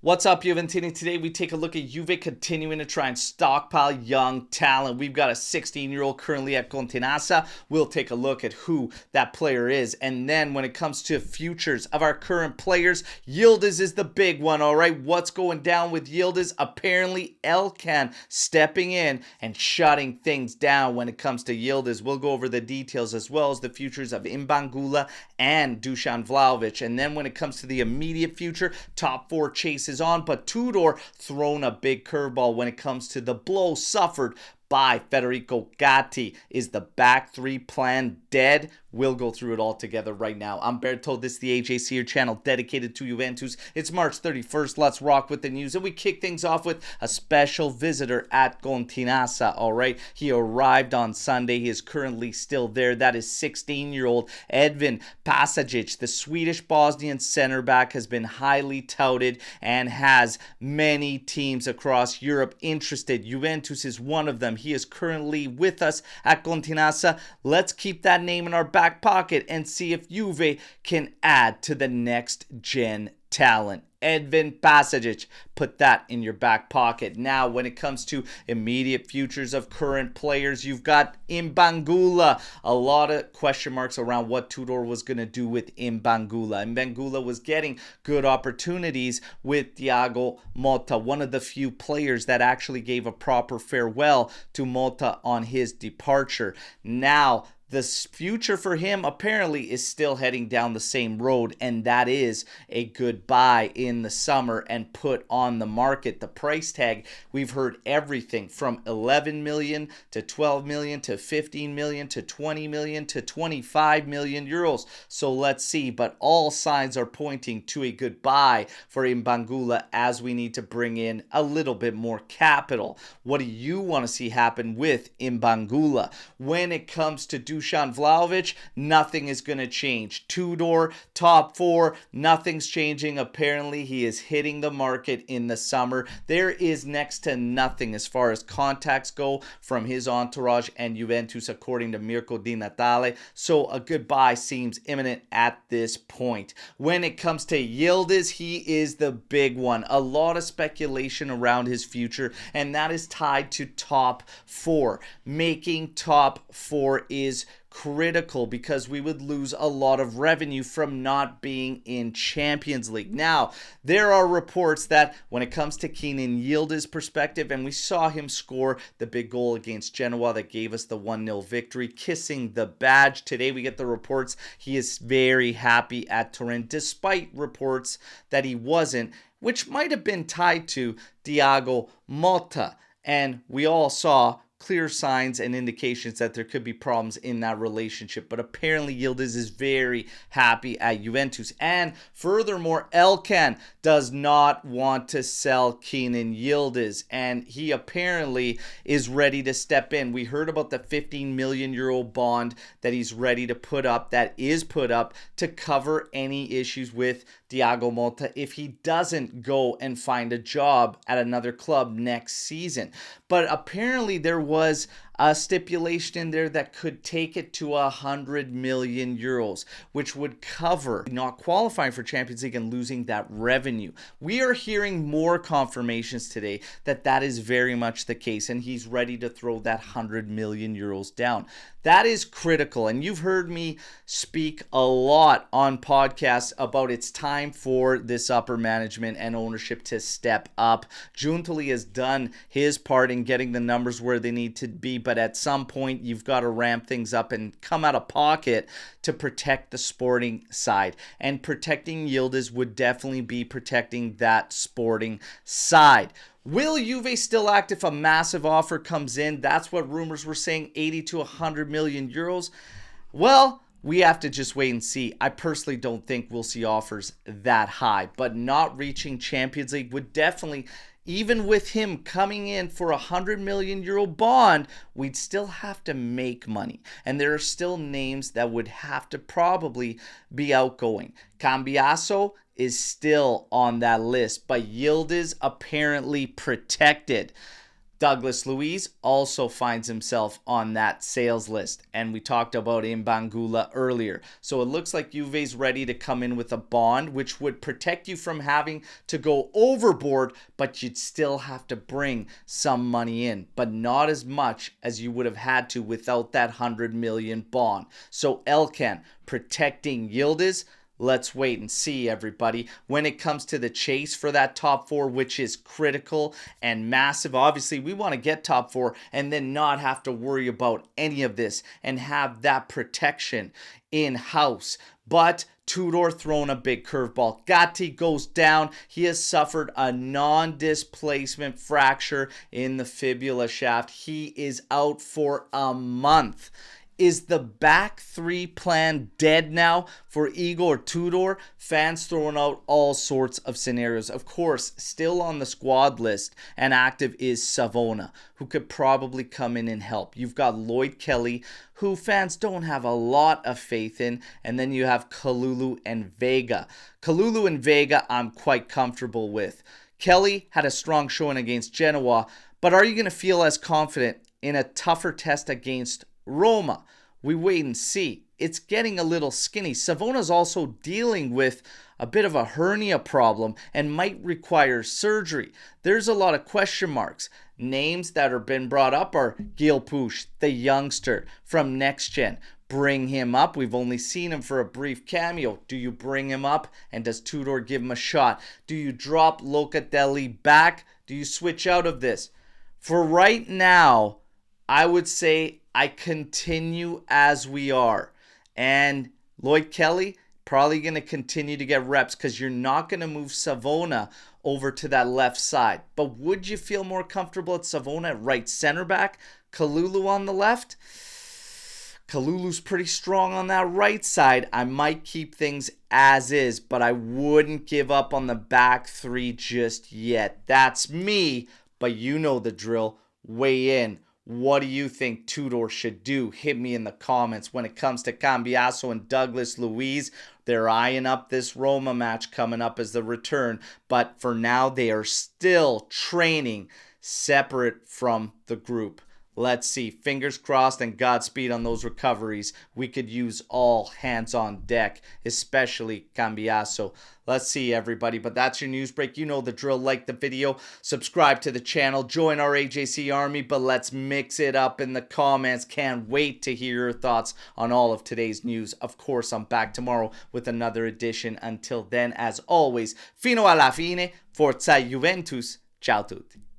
What's up, Juventini? Today we take a look at Juve continuing to try and stockpile young talent. We've got a 16-year-old currently at Continassa. We'll take a look at who that player is. And then when it comes to futures of our current players, Yildiz is the big one, all right? What's going down with Yildiz? Apparently, Elkan stepping in and shutting things down when it comes to Yildiz. We'll go over the details as well as the futures of Imbangula and Vlahovic. And then when it comes to the immediate future, top four chases on, but Tudor thrown a big curveball when it comes to the blow suffered by Federico Gatti. Is the back three plan dead? We'll go through it all together right now. I'm Berto. This is the AJC, your channel dedicated to Juventus. It's March 31st. Let's rock with the news. And we kick things off with a special visitor at Continassa, all right? He arrived on Sunday. He is currently still there. That is 16-year-old Edvin Pasajic. The Swedish-Bosnian center back has been highly touted and has many teams across Europe interested. Juventus is one of them. He is currently with us at Continassa. Let's keep that name in our back pocket and see if Juve can add to the next gen talent. Edvin Pasajic, put that in your back pocket. Now, when it comes to immediate futures of current players, you've got Imbangula. A lot of question marks around what Tudor was going to do with Imbangula. Imbangula was getting good opportunities with Thiago Motta, one of the few players that actually gave a proper farewell to Motta on his departure. Now, the future for him apparently is still heading down the same road, and that is a goodbye in the summer and put on the market. The price tag, we've heard everything from 11 million to 12 million to 15 million to 20 million to 25 million euros. So let's see, but all signs are pointing to a goodbye for Imbangula as we need to bring in a little bit more capital. What do you want to see happen with Imbangula? When it comes to Vlahovic, nothing is going to change. Tudor, top four, nothing's changing. Apparently, he is hitting the market in the summer. There is next to nothing as far as contacts go from his entourage and Juventus, according to Mirko Di Natale. So a goodbye seems imminent at this point. When it comes to Yildiz, he is the big one. A lot of speculation around his future, and that is tied to top four. Making top four is critical because we would lose a lot of revenue from not being in Champions League. Now, there are reports that when it comes to Kenan Yildiz perspective, and we saw him score the big goal against Genoa that gave us the 1-0 victory, kissing the badge. Today we get the reports he is very happy at Turin, despite reports that he wasn't, which might have been tied to Thiago Motta. And we all saw clear signs and indications that there could be problems in that relationship. But apparently Yildiz is very happy at Juventus. And furthermore, Elkan does not want to sell Kenan Yildiz, and he apparently is ready to step in. We heard about the 15 million euro bond that he's ready to put up, that is put up to cover any issues with Thiago Motta if he doesn't go and find a job at another club next season. But apparently there was a stipulation in there that could take it to 100 million euros, which would cover not qualifying for Champions League and losing that revenue. We are hearing more confirmations today that that is very much the case, and he's ready to throw that 100 million euros down. That is critical, and you've heard me speak a lot on podcasts about it's time for this upper management and ownership to step up. Giuntoli has done his part in getting the numbers where they need to be, but at some point you've got to ramp things up and come out of pocket to protect the sporting side. And protecting Yildiz would definitely be protecting that sporting side. Will Juve still act if a massive offer comes in? That's what rumors were saying, 80 to 100 million euros. Well, we have to just wait and see. I personally don't think we'll see offers that high, but not reaching Champions League would definitely, even with him coming in for a 100 million euro bond, we'd still have to make money. And there are still names that would have to probably be outgoing. Cambiaso is still on that list, but Yildiz apparently protected. Douglas Luiz also finds himself on that sales list. And we talked about Imbangula earlier. So it looks like Juve's ready to come in with a bond, which would protect you from having to go overboard, but you'd still have to bring some money in, but not as much as you would have had to without that 100 million bond. So Elkan protecting Yildiz. Let's wait and see, everybody. When it comes to the chase for that top four, which is critical and massive, obviously we want to get top four and then not have to worry about any of this and have that protection in-house. But Tudor thrown a big curveball. Gatti goes down. He has suffered a non-displacement fracture in the fibula shaft. He is out for a month. Is the back three plan dead now for Igor Tudor? Fans throwing out all sorts of scenarios. Of course, still on the squad list and active is Savona, who could probably come in and help. You've got Lloyd Kelly, who fans don't have a lot of faith in. And then you have Kalulu and Vega. Kalulu and Vega I'm quite comfortable with. Kelly had a strong showing against Genoa, but are you going to feel as confident in a tougher test against Roma? We wait and see. It's getting a little skinny. Savona's also dealing with a bit of a hernia problem and might require surgery. There's a lot of question marks. Names that have been brought up are Gil Push, the youngster from Next Gen. Bring him up. We've only seen him for a brief cameo. Do you bring him up? And does Tudor give him a shot? Do you drop Locatelli back? Do you switch out of this? For right now, I would say I continue as we are. And Lloyd Kelly probably going to continue to get reps because you're not going to move Savona over to that left side. But would you feel more comfortable at Savona at right center back? Kalulu on the left? Kalulu's pretty strong on that right side. I might keep things as is, but I wouldn't give up on the back three just yet. That's me, but you know the drill. Weigh in. What do you think Tudor should do? Hit me in the comments. When it comes to Cambiasso and Douglas Luiz, they're eyeing up this Roma match coming up as the return. But for now, they are still training separate from the group. Let's see. Fingers crossed and Godspeed on those recoveries. We could use all hands on deck, especially Cambiasso. Let's see, everybody. But that's your news break. You know the drill. Like the video, subscribe to the channel, join our AJC army, but let's mix it up in the comments. Can't wait to hear your thoughts on all of today's news. Of course, I'm back tomorrow with another edition. Until then, as always, fino alla fine, forza Juventus. Ciao tutti.